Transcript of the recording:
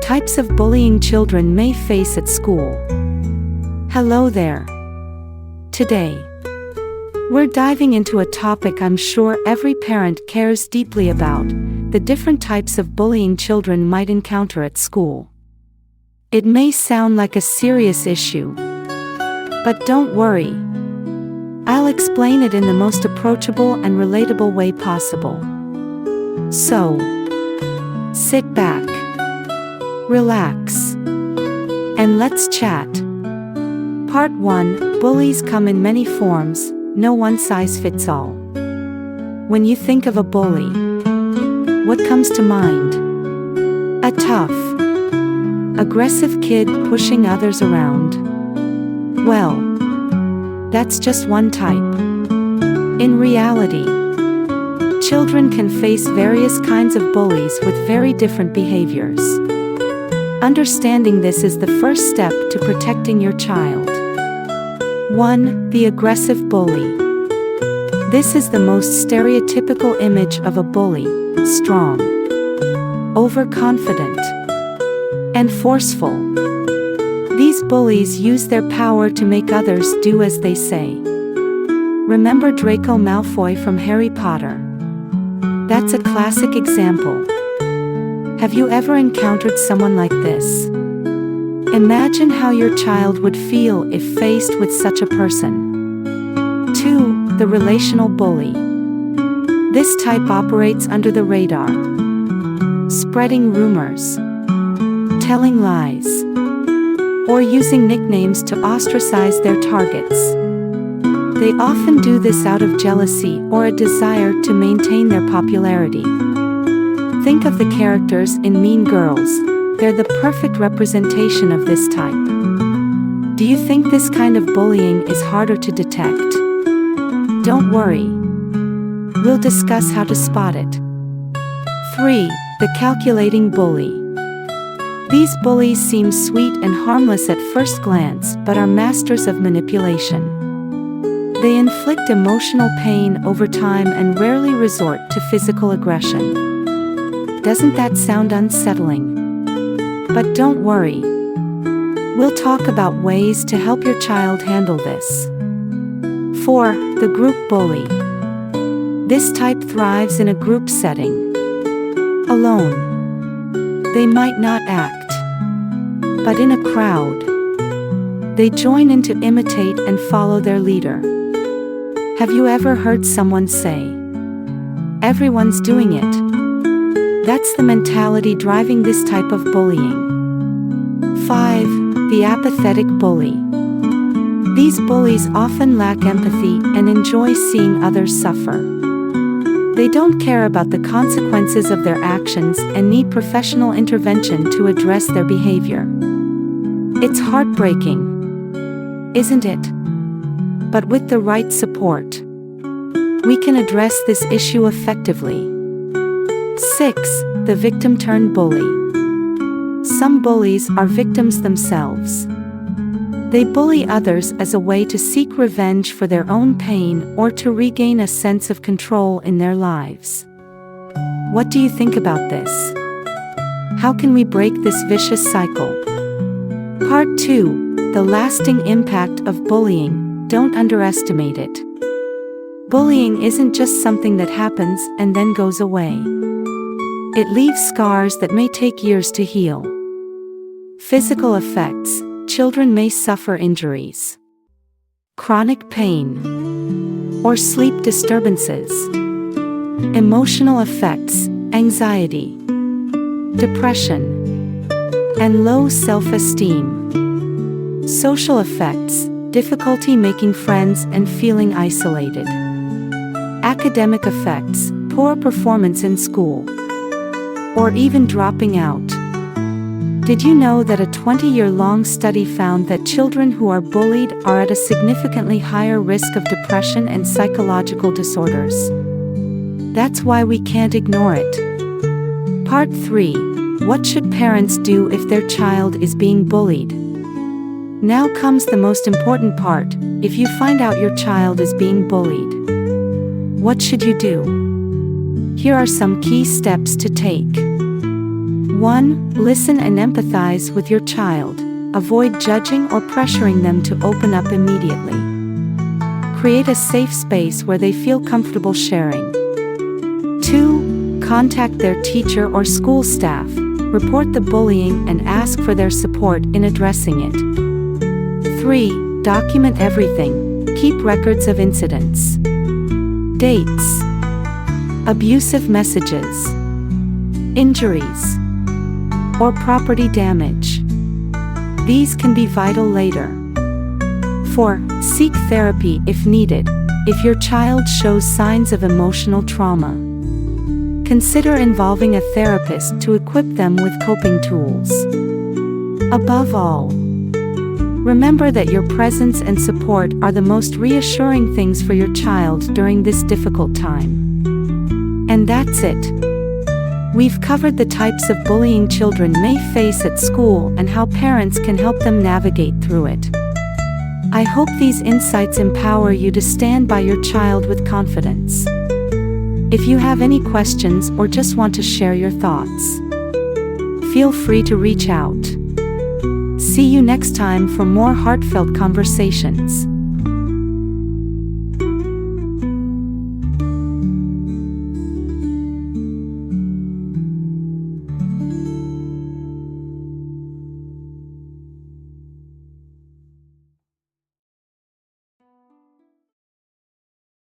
Types of bullying children may face at school. Hello there. Today, we're diving into a topic I'm sure every parent cares deeply about: the different types of bullying children might encounter at school. It may sound like a serious issue, but don't worry. I'll explain it in the most approachable and relatable way possible. So, sit back, relax, and let's chat. Part 1: Bullies come in many forms, no one size fits all. When you think of a bully, what comes to mind? A tough, aggressive kid pushing others around? Well, that's just one type. In reality, children can face various kinds of bullies with very different behaviors. Understanding this is the first step to protecting your child. 1. The aggressive bully. This is the most stereotypical image of a bully: strong, overconfident, and forceful. These bullies use their power to make others do as they say. Remember Draco Malfoy from Harry Potter? That's a classic example. Have you ever encountered someone like this? Imagine how your child would feel if faced with such a person. 2. The relational bully. This type operates under the radar, spreading rumors, telling lies, or using nicknames to ostracize their targets. They often do this out of jealousy or a desire to maintain their popularity. Think of the characters in Mean Girls. They're the perfect representation of this type. Do you think this kind of bullying is harder to detect? Don't worry. We'll discuss how to spot it. 3. The calculating bully. These bullies seem sweet and harmless at first glance, but are masters of manipulation. They inflict emotional pain over time and rarely resort to physical aggression. Doesn't that sound unsettling? But don't worry. We'll talk about ways to help your child handle this. 4. The group bully. This type thrives in a group setting. Alone, they might not act, but in a crowd, they join in to imitate and follow their leader. Have you ever heard someone say, "Everyone's doing it"? That's the mentality driving this type of bullying. 5. The apathetic bully. These bullies often lack empathy and enjoy seeing others suffer. They don't care about the consequences of their actions and need professional intervention to address their behavior. It's heartbreaking, isn't it? But with the right support, we can address this issue effectively. 6. The victim-turned-bully. Some bullies are victims themselves. They bully others as a way to seek revenge for their own pain or to regain a sense of control in their lives. What do you think about this? How can we break this vicious cycle? Part 2: The lasting impact of bullying. Don't underestimate it. Bullying isn't just something that happens and then goes away. It leaves scars that may take years to heal. Physical effects: children may suffer injuries, chronic pain, or sleep disturbances. Emotional effects: anxiety, depression, and low self-esteem. Social effects: difficulty making friends and feeling isolated. Academic effects: poor performance in school, or even dropping out. Did you know that a 20-year-long study found that children who are bullied are at a significantly higher risk of depression and psychological disorders? That's why we can't ignore it. Part 3: What should parents do if their child is being bullied? Now comes the most important part. If you find out your child is being bullied, what should you do? Here are some key steps to take. 1. Listen and empathize with your child. Avoid judging or pressuring them to open up immediately. Create a safe space where they feel comfortable sharing. 2. Contact their teacher or school staff. Report the bullying and ask for their support in addressing it. 3. Document everything. Keep records of incidents. Dates. Abusive messages. Injuries. Or property damage. These can be vital later. 4. Seek therapy if needed. If your child shows signs of emotional trauma, consider involving a therapist to equip them with coping tools. Above all, remember that your presence and support are the most reassuring things for your child during this difficult time. And that's it. We've covered the types of bullying children may face at school and how parents can help them navigate through it. I hope these insights empower you to stand by your child with confidence. If you have any questions or just want to share your thoughts, feel free to reach out. See you next time for more heartfelt conversations.